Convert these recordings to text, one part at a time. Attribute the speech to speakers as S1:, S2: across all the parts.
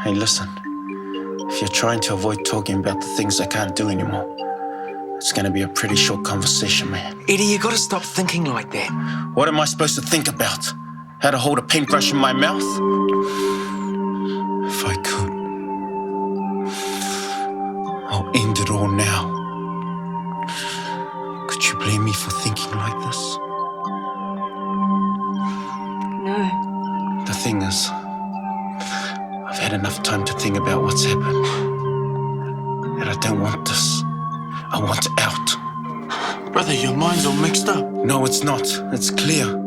S1: Hey, listen. If you're trying to avoid talking about the things I can't do anymore, it's gonna be a pretty short conversation, man.
S2: Eddie, you gotta stop thinking like that.
S1: What am I supposed to think about? How to hold a paintbrush in my mouth? If I could, I'll end it all now. Could you blame me for thinking like this?
S3: No.
S1: The thing is, I've had enough time to think about what's happened. And I don't want this. I want out.
S2: Brother, your mind's all mixed up.
S1: No, it's not. It's clear.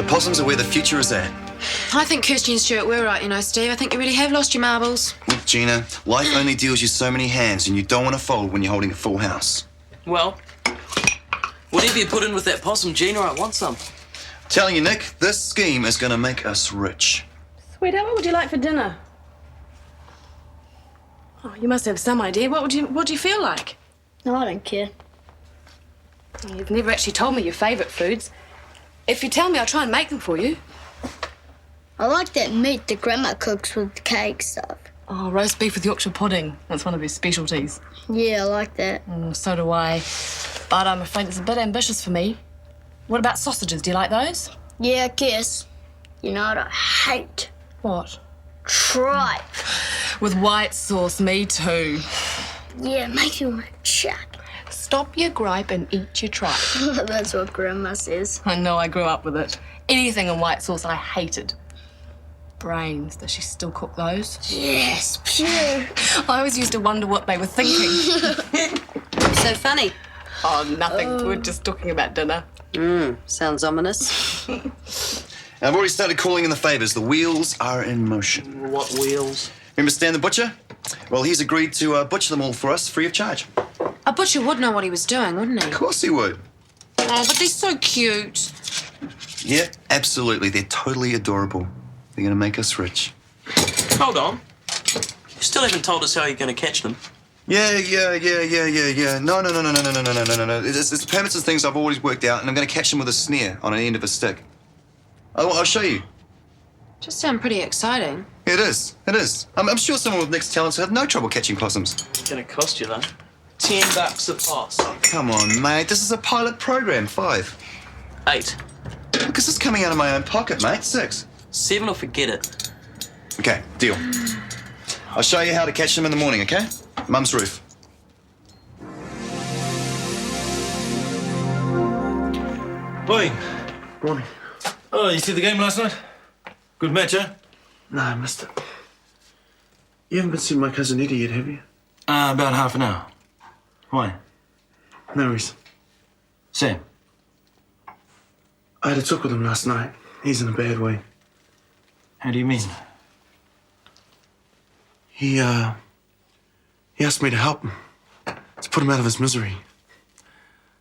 S4: Possums are where the future is at.
S3: I think Kirsty and Stuart were right, Steve. I think you really have lost your marbles.
S4: Look, Gina, life only deals you so many hands, and you don't want to fold when you're holding a full house.
S5: Well, whatever you put in with that possum, Gina, I want some.
S4: Telling you, Nick, this scheme is going to make us rich.
S6: Sweetheart, what would you like for dinner? Oh, you must have some idea. What do you feel like?
S7: No, I don't care.
S6: You've never actually told me your favourite foods. If you tell me, I'll try and make them for you.
S7: I like that meat that Grandma cooks with the cake stuff.
S6: Oh, roast beef with Yorkshire pudding. That's one of his specialties.
S7: Yeah, I like that.
S6: So do I. But I'm afraid it's a bit ambitious for me. What about sausages? Do you like those?
S7: Yeah, I guess. You know what I hate?
S6: What?
S7: Tripe.
S6: With white sauce, me too.
S7: Yeah, it makes me want to chuck.
S6: Stop your gripe and eat your tripe.
S7: That's what Grandma says.
S6: I know, I grew up with it. Anything in white sauce I hated. Brains, does she still cook those?
S7: Yes, pure.
S6: I always used to wonder what they were thinking.
S3: So funny.
S6: Oh, nothing. We're just talking about dinner.
S3: Sounds ominous.
S4: I've already started calling in the favours. The wheels are in motion.
S5: What wheels?
S4: Remember Stan the butcher? Well, he's agreed to butcher them all for us free of charge.
S3: A butcher would know what he was doing, wouldn't he?
S4: Of course he would.
S3: Oh, but they're so cute.
S4: Yeah, absolutely. They're totally adorable. They're going to make us rich.
S5: Hold on. You still haven't told us how you're going to catch them.
S4: Yeah. No. It's permits and things I've always worked out, and I'm going to catch them with a snare on an end of a stick. I'll show you.
S3: Just sound pretty exciting.
S4: It is. I'm sure someone with Nick's talents will have no trouble catching possums.
S5: It's going to cost you, though. $10 a pass.
S4: Oh, come on, mate. This is a pilot program. 5.
S5: 8.
S4: Look, this is coming out of my own pocket, mate. 6.
S5: 7 or forget it.
S4: Okay, deal. I'll show you how to catch them in the morning, okay? Mum's roof.
S8: Oi.
S1: Morning.
S8: Oh, you see the game last night? Good match, eh?
S1: No, I missed it. You haven't been seeing my cousin Eddie yet, have you?
S8: About half an hour. Why?
S1: No reason.
S8: Sam?
S1: I had a talk with him last night. He's in a bad way.
S8: How do you mean?
S1: He asked me to help him. To put him out of his misery.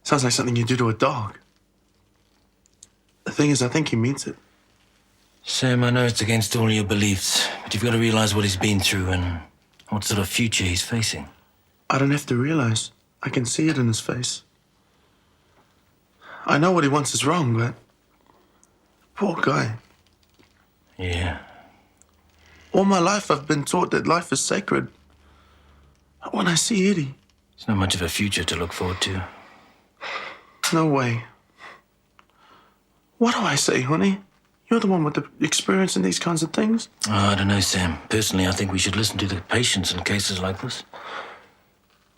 S1: Sounds like something you do to a dog. The thing is, I think he means it.
S8: Sam, I know it's against all your beliefs, but you've got to realize what he's been through and what sort of future he's facing.
S1: I don't have to realize. I can see it in his face. I know what he wants is wrong, but... Poor guy.
S8: Yeah.
S1: All my life I've been taught that life is sacred. But when I see Eddie...
S8: It's not much of a future to look forward to.
S1: No way. What do I say, honey? You're the one with the experience in these kinds of things.
S8: Oh, I don't know, Sam. Personally, I think we should listen to the patients in cases like this.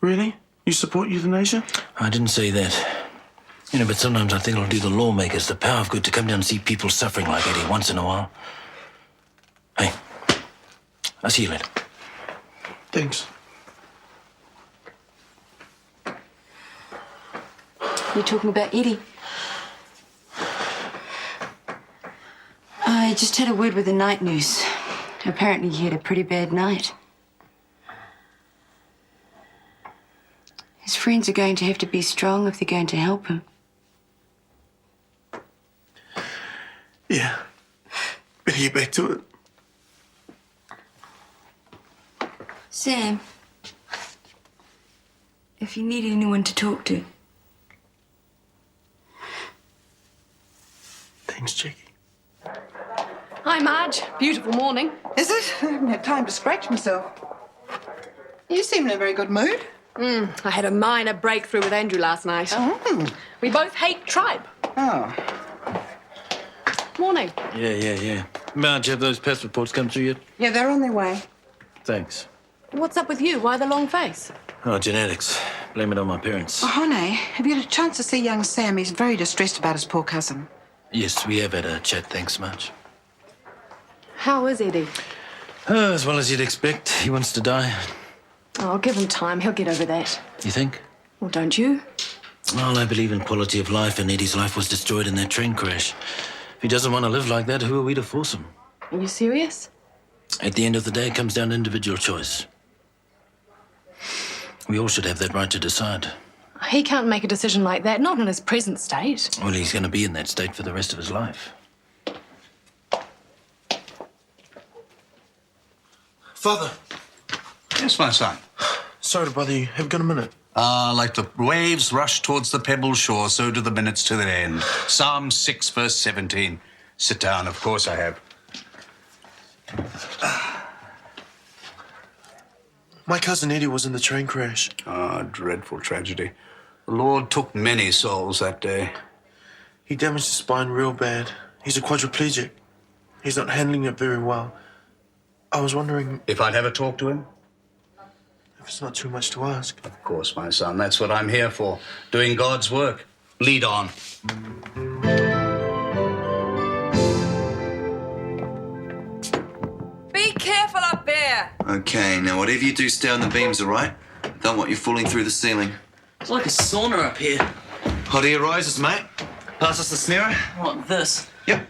S1: Really? You support euthanasia?
S8: I didn't say that. But sometimes I think it'll do the lawmakers the power of good to come down and see people suffering like Eddie once in a while. Hey, I'll see you later.
S1: Thanks.
S3: You're talking about Eddie? I just had a word with the night nurse. Apparently he had a pretty bad night.
S9: His friends are going to have to be strong if they're going to help him.
S1: Yeah. Better get back to it.
S9: Sam, if you need anyone to talk to.
S1: Thanks, Jackie.
S6: Hi, Marge. Beautiful morning.
S10: Is it? I haven't had time to scratch myself. You seem in a very good mood.
S6: I had a minor breakthrough with Andrew last night.
S10: Oh.
S6: We both hate tribe.
S10: Oh.
S6: Morning.
S8: Yeah. Marge, have those pest reports come through yet?
S10: Yeah, they're on their way.
S8: Thanks.
S6: What's up with you? Why the long face?
S8: Oh, genetics. Blame it on my parents.
S10: Oh, honey, have you had a chance to see young Sam? He's very distressed about his poor cousin.
S8: Yes, we have had a chat, thanks, Marge.
S6: How is Eddie?
S8: As well as you'd expect. He wants to die.
S6: Oh, give him time. He'll get over that.
S8: You think?
S6: Well, don't you?
S8: Well, I believe in quality of life, and Eddie's life was destroyed in that train crash. If he doesn't want to live like that, who are we to force him?
S6: Are you serious?
S8: At the end of the day, it comes down to individual choice. We all should have that right to decide.
S6: He can't make a decision like that, not in his present state.
S8: Well, he's going to be in that state for the rest of his life.
S1: Father,
S11: Yes, my son.
S1: sorry to bother you. Have you got a minute?
S11: Like the waves rush towards the pebble shore, so do the minutes to their end. Psalm 6, verse 17. Sit down, of course I have.
S1: My cousin Eddie was in the train crash.
S11: Ah, dreadful tragedy. The Lord took many souls that day.
S1: He damaged his spine real bad. He's a quadriplegic. He's not handling it very well. I was wondering
S11: If I'd ever talk to him?
S1: if it's not too much to ask.
S11: Of course, my son. That's what I'm here for. Doing God's work. Lead on.
S10: Be careful up there.
S4: Okay, now whatever you do, stay on the beams, all right? Don't want you falling through the ceiling.
S5: It's like a sauna up here.
S4: Hot air rises, mate. Pass us the snare.
S5: What, this?
S4: Yep.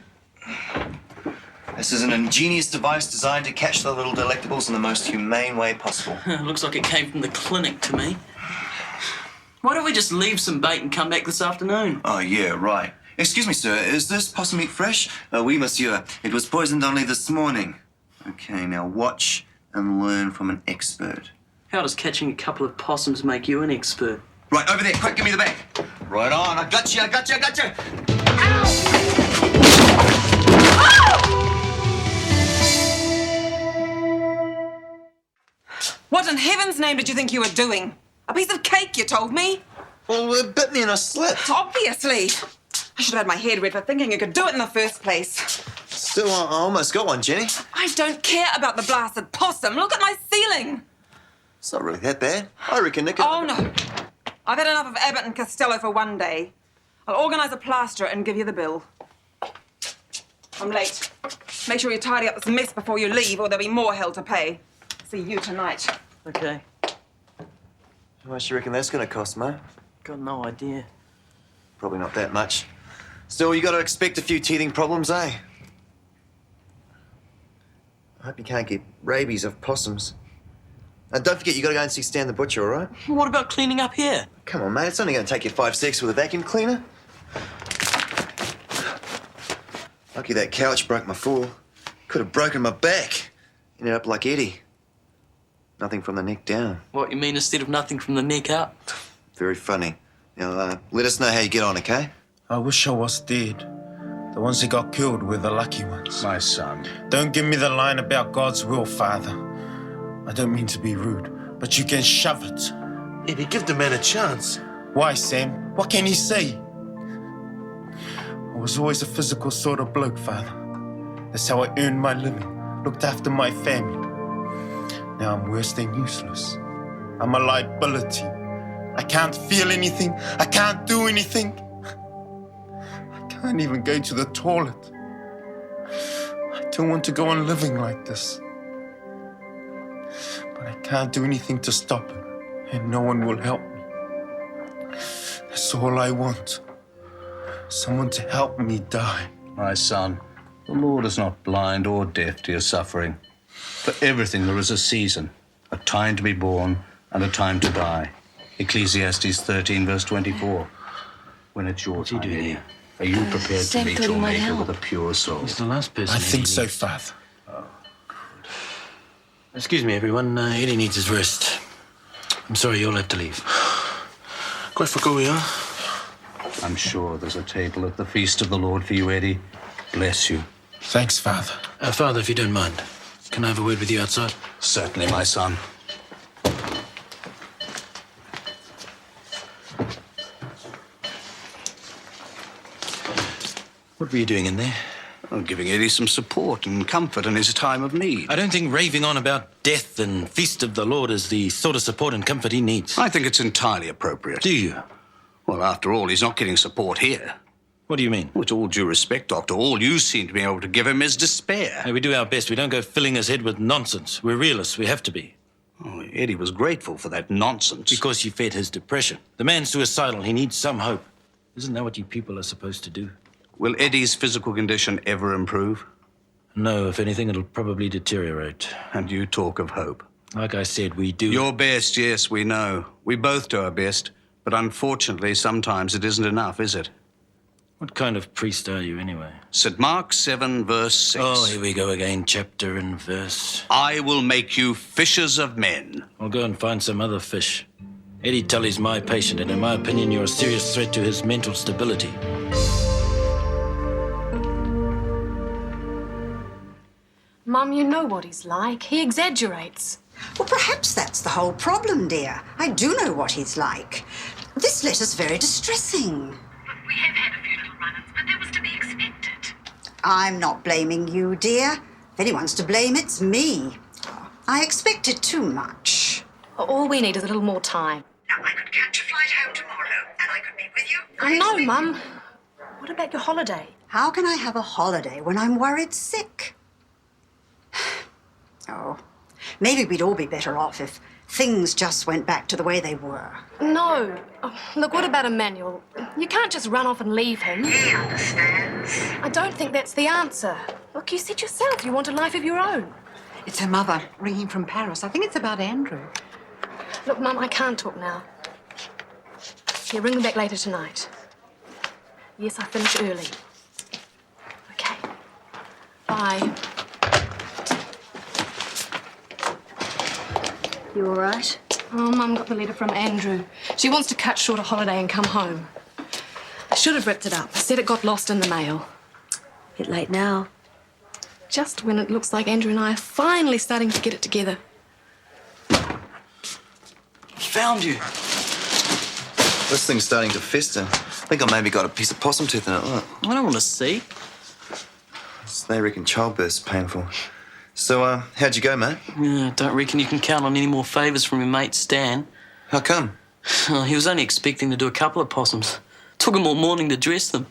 S4: This is an ingenious device designed to catch the little delectables in the most humane way possible.
S5: Looks like it came from the clinic to me. Why don't we just leave some bait and come back this afternoon?
S4: Oh, yeah, right. Excuse me, sir. Is this possum meat fresh? Oui, monsieur. It was poisoned only this morning. Okay, now watch and learn from an expert.
S5: How does catching a couple of possums make you an expert?
S4: Right, over there. Quick, give me the bag. Right on. I got you.
S10: What in heaven's name did you think you were doing? A piece of cake, you told me?
S4: Well, it bit me and I slipped.
S10: Obviously. I should have had my head read for thinking you could do it in the first place.
S4: Still, I almost got one, Jenny.
S10: I don't care about the blasted possum. Look at my ceiling.
S4: It's not really that bad. I reckon, Nick.
S10: Oh, no. I've had enough of Abbott and Costello for one day. I'll organise a plasterer and give you the bill. I'm late. Make sure you tidy up this mess before you leave, or there'll be more hell to pay. See you tonight.
S5: Okay.
S4: How much do you reckon that's going to cost, mate?
S5: Got no idea.
S4: Probably not that much. Still, you got to expect a few teething problems, eh? I hope you can't get rabies of possums. And don't forget, you got to go and see Stan the butcher, all right?
S5: What about cleaning up here?
S4: Come on, mate. It's only going to take you 5 seconds with a vacuum cleaner. Lucky that couch broke my fall. Could have broken my back. Ended up like Eddie. Nothing from the neck down.
S5: What, you mean instead of nothing from the neck up?
S4: Very funny. Now, let us know how you get on, okay?
S12: I wish I was dead. The ones who got killed were the lucky ones.
S11: My son.
S12: Don't give me the line about God's will, Father. I don't mean to be rude, but you can shove it.
S1: Eddie, give the man a chance.
S12: Why, Sam? What can he say? I was always a physical sort of bloke, Father. That's how I earned my living, looked after my family. Now I'm worse than useless. I'm a liability. I can't feel anything. I can't do anything. I can't even go to the toilet. I don't want to go on living like this. But I can't do anything to stop it, and no one will help me. That's all I want. Someone to help me die.
S11: My son, the Lord is not blind or deaf to your suffering. For everything there is a season, a time to be born and a time to die. Ecclesiastes 13, verse 24. When it's your time,
S8: doing
S11: Eddie,
S8: here?
S11: are you prepared to
S9: Sam
S11: meet
S9: thought
S11: your
S9: he might
S11: maker
S9: help.
S11: with a pure soul?
S8: He's the last person.
S12: I think
S8: Eddie
S12: so,
S8: needs.
S12: Father.
S8: Excuse me, everyone. Eddie needs his rest. I'm sorry, you'll have to leave.
S1: Quite forgot we are.
S11: I'm sure there's a table at the feast of the Lord for you, Eddie. Bless you.
S12: Thanks, Father.
S8: Father, if you don't mind, can I have a word with you outside?
S11: Certainly, my son.
S8: What were you doing in there?
S11: Oh, giving Eddie some support and comfort in his time of need.
S8: I don't think raving on about death and feast of the Lord is the sort of support and comfort he needs.
S11: I think it's entirely appropriate.
S8: Do you?
S11: Well, after all, he's not getting support here.
S8: What do you mean?
S11: With all due respect, Doctor, all you seem to be able to give him is despair.
S8: Hey, we do our best. We don't go filling his head with nonsense. We're realists. We have to be.
S11: Oh, Eddie was grateful for that nonsense.
S8: Because you fed his depression. The man's suicidal. He needs some hope. Isn't that what you people are supposed to do?
S11: Will Eddie's physical condition ever improve?
S8: No, if anything, it'll probably deteriorate.
S11: And you talk of hope.
S8: Like I said, we do.
S11: Your best, yes, we know. We both do our best. But unfortunately, sometimes it isn't enough, is it?
S8: What kind of priest are you, anyway?
S11: St. Mark 7, verse 6.
S8: Oh, here we go again, chapter and verse.
S11: I will make you fishers of men.
S8: I'll go and find some other fish. Eddie Tully's my patient, and in my opinion, you're a serious threat to his mental stability.
S6: Mum, you know what he's like. He exaggerates.
S13: Well, perhaps that's the whole problem, dear. I do know what he's like. This letter's very distressing.
S14: We have had a few little run-ins, but that was to be expected.
S13: I'm not blaming you, dear. If anyone's to blame, it's me. I expected too much.
S6: All we need is a little more time.
S14: Now, I could catch a flight home tomorrow, and I could be with you.
S6: I know, Mum. What about your holiday?
S13: How can I have a holiday when I'm worried sick? Oh, maybe we'd all be better off if things just went back to the way they were.
S6: No. Oh, look, what about Emmanuel? You can't just run off and leave him.
S14: He understands.
S6: I don't think that's the answer. Look, you said yourself you want a life of your own.
S10: It's her mother ringing from Paris. I think it's about Andrew.
S6: Look, Mum, I can't talk now. Here, ring me back later tonight. Yes, I finish early. Okay. Bye.
S7: You all right?
S6: Oh, Mum got the letter from Andrew. She wants to cut short a holiday and come home. I should have ripped it up. I said it got lost in the mail.
S7: Bit late now.
S6: Just when it looks like Andrew and I are finally starting to get it together.
S2: Found you.
S4: This thing's starting to fester. I think I maybe got a piece of possum tooth in it. Look.
S5: I don't want to see.
S4: They reckon childbirth's painful. So, how'd you go, mate?
S5: Yeah, don't reckon you can count on any more favours from your mate Stan.
S4: How come?
S5: Oh, he was only expecting to do a couple of possums. Took him all morning to dress them.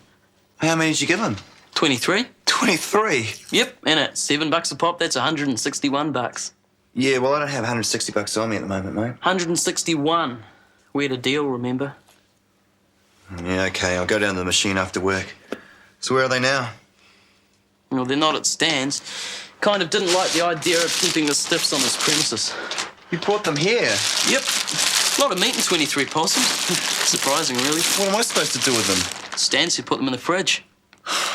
S4: How many did you give him?
S5: 23.
S4: 23?
S5: Yep, and at $7 a pop, that's $161.
S4: Yeah, well, I don't have $160 on me at the moment, mate.
S5: 161. We had a deal, remember?
S4: Yeah, okay, I'll go down to the machine after work. So where are they now?
S5: Well, they're not at Stan's. Kind of didn't like the idea of keeping the stiffs on his premises.
S4: You brought them here?
S5: Yep. A lot of meat and 23 possums. Surprising, really.
S4: What am I supposed to do with them?
S5: Stan said put them in the fridge.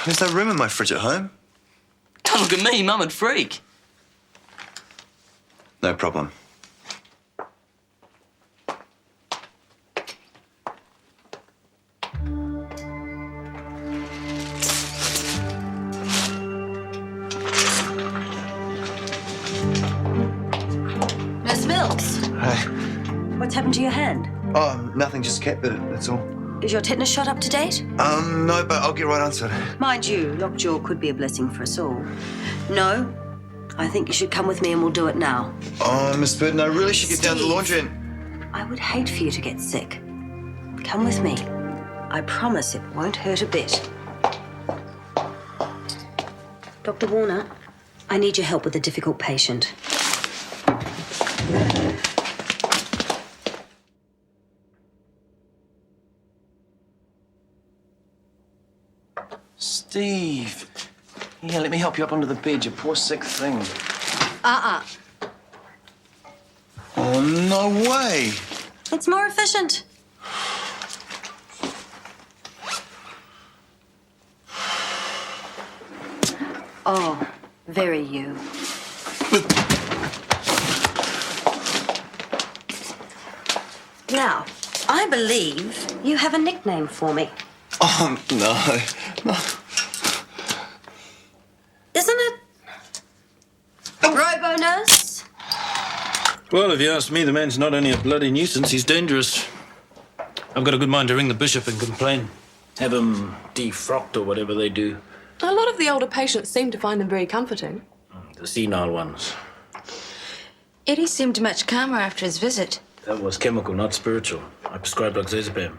S4: There's no room in my fridge at home.
S5: Don't look at me, Mum would freak.
S4: No problem.
S9: Nurse Mills,
S4: Hey.
S9: what's happened to your hand?
S4: Oh, nothing, just kept it, that's all.
S9: Is your tetanus shot up to date?
S4: No, but I'll get right onto it.
S9: Mind you, lockjaw could be a blessing for us all. No, I think you should come with me and we'll do it now.
S4: Oh, Miss Burton, I really should get down to the
S9: Steve.
S4: laundry and...
S9: I would hate for you to get sick. Come with me. I promise it won't hurt a bit. Dr. Warner, I need your help with a difficult patient.
S8: Steve. Yeah, let me help you up onto the bed, you poor sick thing.
S4: Oh, no way.
S9: It's more efficient. Oh, very you. Now, I believe you have a nickname for me.
S4: Oh, no.
S9: Isn't it? Robo-nurse?
S8: Well, if you ask me, the man's not only a bloody nuisance, he's dangerous. I've got a good mind to ring the bishop and complain. Have him defrocked or whatever they do.
S6: A lot of the older patients seem to find them very comforting.
S8: The senile ones.
S3: Eddie seemed much calmer after his visit.
S8: That was chemical, not spiritual. I prescribed oxazepam.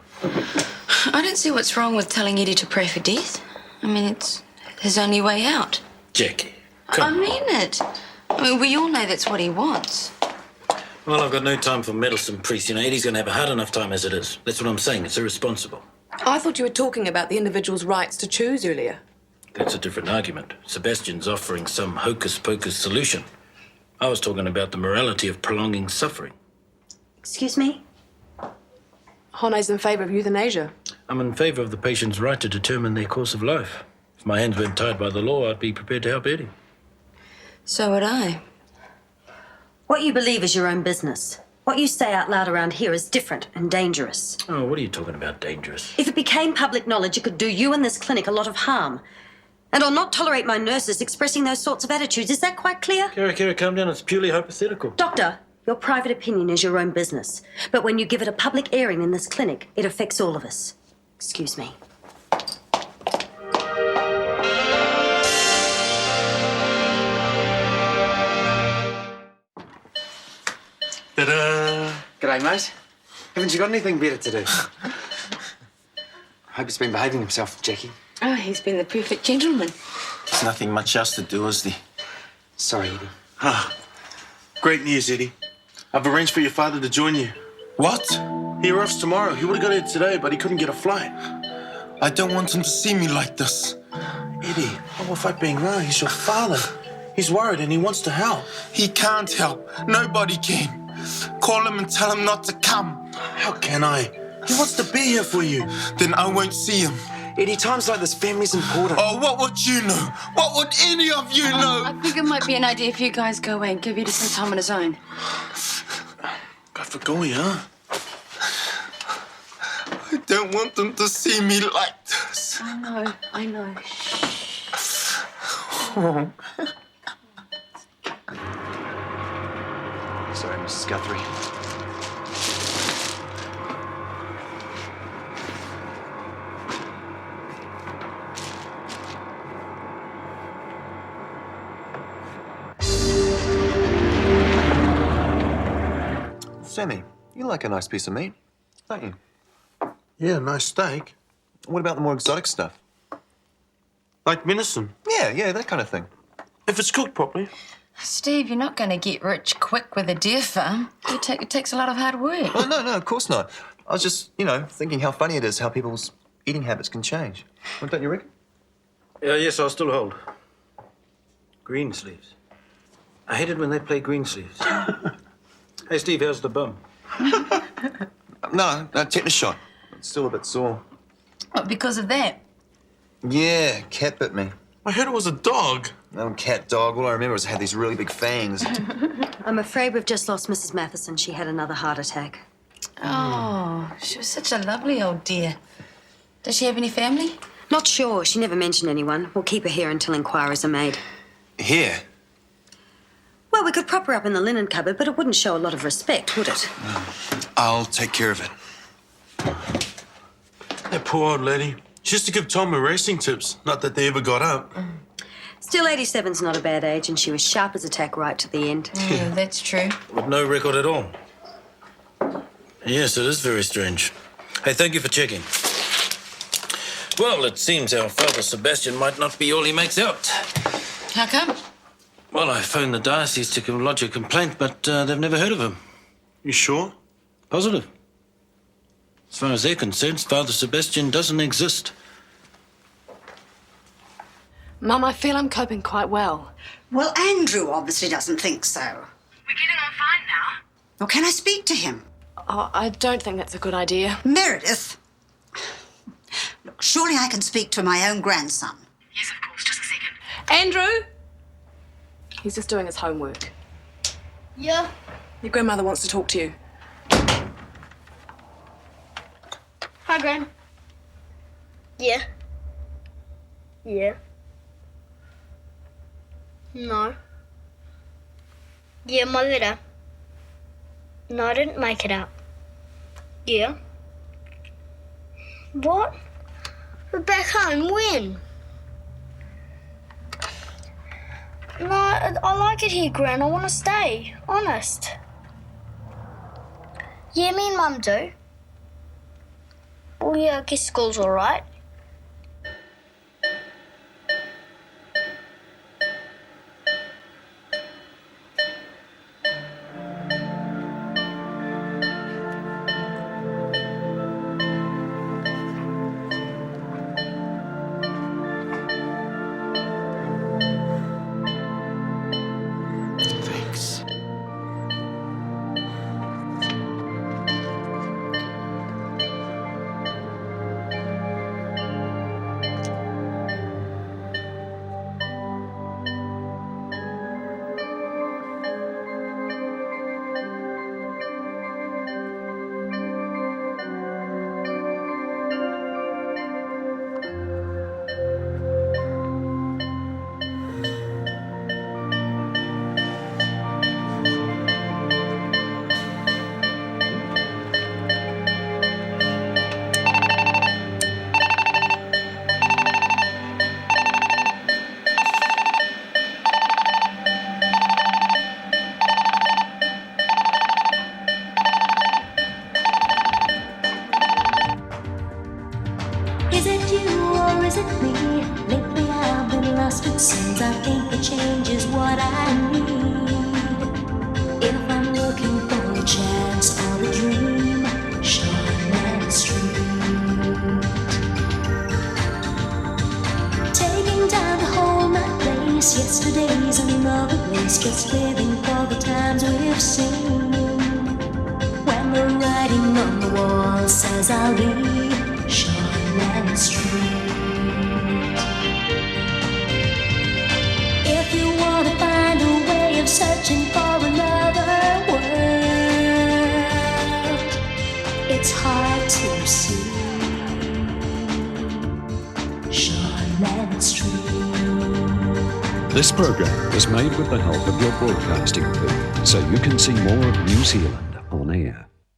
S3: I don't see what's wrong with telling Eddie to pray for death. I mean, it's his only way out.
S8: Jackie,
S3: I mean it. I mean, we all know that's what he wants.
S8: Well, I've got no time for meddlesome priests. You know, Eddie's going to have a hard enough time as it is. That's what I'm saying. It's irresponsible.
S6: I thought you were talking about the individual's rights to choose earlier.
S8: That's a different argument. Sebastian's offering some hocus-pocus solution. I was talking about the morality of prolonging suffering.
S9: Excuse me?
S6: Hone's in favour of euthanasia.
S8: I'm in favour of the patient's right to determine their course of life. If my hands weren't tied by the law, I'd be prepared to help Eddie.
S3: So would I.
S9: What you believe is your own business. What you say out loud around here is different and dangerous.
S8: Oh, what are you talking about, dangerous?
S9: If it became public knowledge, it could do you and this clinic a lot of harm. And I'll not tolerate my nurses expressing those sorts of attitudes. Is that quite clear?
S8: Kara, calm down. It's purely hypothetical.
S9: Doctor, your private opinion is your own business. But when you give it a public airing in this clinic, it affects all of us. Excuse me.
S1: Ta-da!
S2: G'day, mate. Haven't you got anything better to do? Hope he's been behaving himself, Jackie.
S3: Oh, he's been the perfect gentleman.
S12: There's nothing much else to do, is there?
S2: Sorry, Eddie.
S1: Ah, great news, Eddie. I've arranged for your father to join you.
S12: What?
S1: He arrives tomorrow. He would have got here today, but he couldn't get a flight.
S12: I don't want him to see me like this.
S1: Eddie, how will fight being wrong? He's your father. He's worried and he wants to help.
S12: He can't help. Nobody can. Call him and tell him not to come.
S1: How can I? He wants to be here for you.
S12: Then I won't see him.
S2: Eddie, times like this, family's important.
S12: Oh, what would you know? What would any of you know?
S3: I think it might be an idea if you guys go away and give Eddie some time on his own.
S1: Go for Goy, huh?
S12: I don't want them to see me like this.
S3: I know.
S12: Oh.
S4: Sorry, Mrs. Guthrie. Sammy, you like a nice piece of meat, don't you?
S1: Yeah, nice steak.
S4: What about the more exotic stuff?
S1: Like venison.
S4: Yeah, that kind of thing.
S1: If it's cooked properly.
S3: Steve, you're not going to get rich quick with a deer farm. It takes a lot of hard work.
S4: Oh, no, of course not. I was just, thinking how funny it is how people's eating habits can change. Well, don't you reckon?
S8: Yes, I'll still hold. Green sleeves. I hate it when they play green sleeves. Hey, Steve, how's the bum?
S4: No, tetanus shot. It's still a bit sore.
S3: What, because of that?
S4: Yeah, cat bit me.
S1: I heard it was a dog.
S4: No, cat, dog. All I remember is it had these really big fangs.
S9: I'm afraid we've just lost Mrs. Matheson. She had another heart attack.
S3: Oh, she was such a lovely old dear. Does she have any family?
S9: Not sure. She never mentioned anyone. We'll keep her here until inquiries are made.
S4: Here?
S9: Well, we could prop her up in the linen cupboard, but it wouldn't show a lot of respect, would it?
S4: I'll take care of it.
S1: That poor old lady. She used to give Tom racing tips. Not that they ever got up.
S9: Still, 87's not a bad age, and she was sharp as a tack right to the end.
S3: Yeah, that's true.
S8: With no record at all. Yes, it is very strange. Hey, thank you for checking. Well, it seems our Father Sebastian might not be all he makes out.
S3: How come?
S8: Well, I phoned the diocese to lodge a complaint, but they've never heard of him.
S1: You sure?
S8: Positive. As far as they're concerned, Father Sebastian doesn't exist.
S6: Mum, I feel I'm coping quite well.
S13: Well, Andrew obviously doesn't think so.
S14: We're getting on fine now.
S13: Or can I speak to him?
S6: Oh, I don't think that's a good idea.
S13: Meredith! Look, surely I can speak to my own grandson.
S14: Yes, of course. Just a second.
S6: Andrew! He's just doing his homework.
S7: Yeah?
S6: Your grandmother wants to talk to you.
S7: Hi, Gran. Yeah. Yeah. No. Yeah, my letter. No, I didn't make it up. Yeah. What? We're back home, when? No, I like it here, Gran. I want to stay. Honest. Yeah, me and Mum do. Well, yeah, I guess school's all right.
S1: Thanks.
S15: Is it you or is it me? Lately I've been lost, it seems. I think the change is what I need. If I'm looking for a chance or a dream, Shortland Street. Taking time to hold my place. Yesterday's another race, just living for the times we've seen. When the writing on the wall says I'll be Shortland Street. If you want to find a way of searching for another world, it's hard to see. Shortland Street.
S16: This program was made with the help of your broadcasting fee, so you can see more of New Zealand on air.